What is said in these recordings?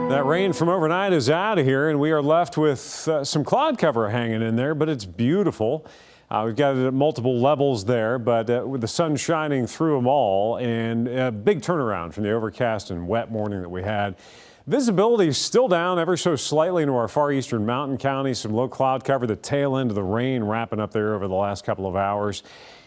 That rain from overnight is out of here, and we are left with some cloud cover hanging in there, but it's beautiful. We've got it at multiple levels there, but with the sun shining through them all, and a big turnaround from the overcast and wet morning that we had. Visibility is still down ever so slightly into our far eastern mountain counties. Some low cloud cover, the tail end of the rain wrapping up there over the last couple of hours.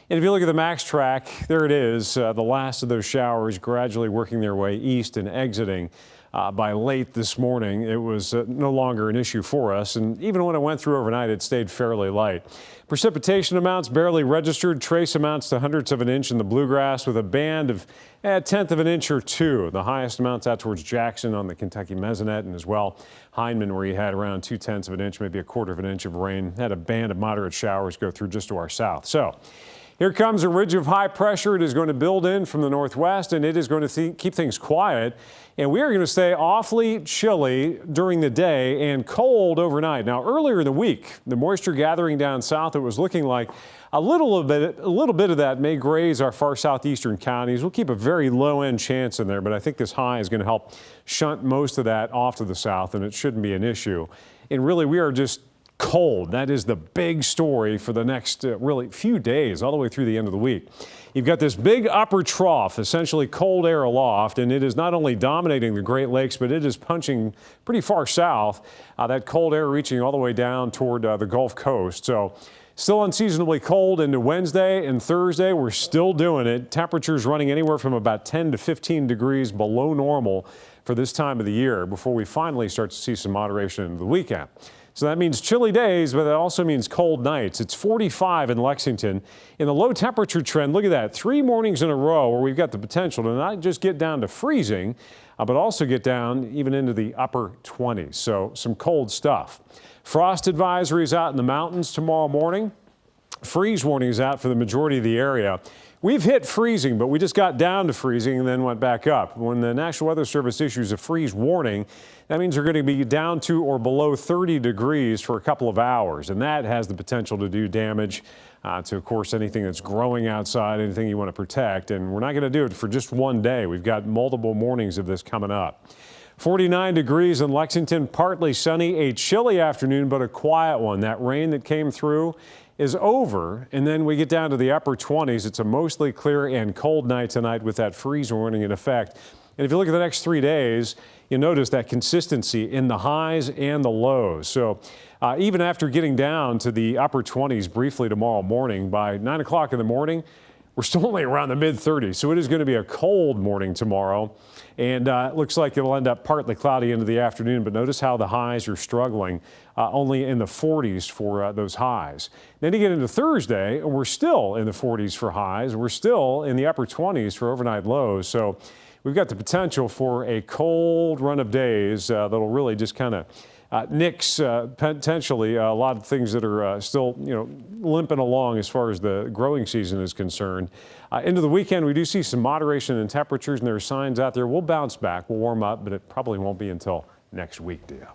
And if you look at the max track, there it is, the last of those showers gradually working their way east and exiting. By late this morning, it was no longer an issue for us, and even when it went through overnight, it stayed fairly light. Precipitation amounts barely registered, trace amounts to hundredths of an inch in the bluegrass with a band of a tenth of an inch or two. The highest amounts out towards Jackson on the Kentucky Mesonet, and as well Hindman, where you had around 2/10 of an inch, maybe a quarter of an inch of rain. Had a band of moderate showers go through just to our south. So here comes a ridge of high pressure. It is going to build in from the northwest, and it is going to keep things quiet. And we are going to stay awfully chilly during the day and cold overnight. Now, earlier in the week, the moisture gathering down south, it was looking like a little bit of that may graze our far southeastern counties. We'll keep a very low-end chance in there, but I think this high is going to help shunt most of that off to the south, and it shouldn't be an issue. And really, we are just cold. That is the big story for the next really few days, all the way through the end of the week. You've got this big upper trough, essentially cold air aloft, and it is not only dominating the Great Lakes, but it is punching pretty far south. That cold air reaching all the way down toward the Gulf Coast. So still unseasonably cold into Wednesday and Thursday. We're still doing it. Temperatures running anywhere from about 10 to 15 degrees below normal for this time of the year before we finally start to see some moderation into the weekend. So that means chilly days, but that also means cold nights. It's 45 in Lexington. In the low temperature trend, look at that. 3 mornings in a row where we've got the potential to not just get down to freezing, but also get down even into the upper 20s. So some cold stuff. Frost advisories out in the mountains tomorrow morning. Freeze warnings out for the majority of the area. We've hit freezing, but we just got down to freezing and then went back up. When the National Weather Service issues a freeze warning, that means we're going to be down to or below 30 degrees for a couple of hours, and that has the potential to do damage to, of course, anything that's growing outside, anything you want to protect. And we're not going to do it for just one day. We've got multiple mornings of this coming up. 49 degrees in Lexington, partly sunny, a chilly afternoon, but a quiet one. That rain that came through is over, and then we get down to the upper 20s. It's a mostly clear and cold night tonight with that freeze warning in effect. And if you look at the next 3 days, you'll notice that consistency in the highs and the lows. So even after getting down to the upper 20s briefly tomorrow morning, by 9 o'clock in the morning, we're still only around the mid-30s. So it is going to be a cold morning tomorrow. And it looks like it'll end up partly cloudy into the afternoon. But notice how the highs are struggling, only in the 40s for those highs. Then you get into Thursday, and we're still in the 40s for highs. We're still in the upper 20s for overnight lows. So we've got the potential for a cold run of days that'll really just kind of nix potentially a lot of things that are still, limping along as far as the growing season is concerned. Into the weekend, we do see some moderation in temperatures, and there are signs out there. We'll bounce back. We'll warm up, but it probably won't be until next week, Dia.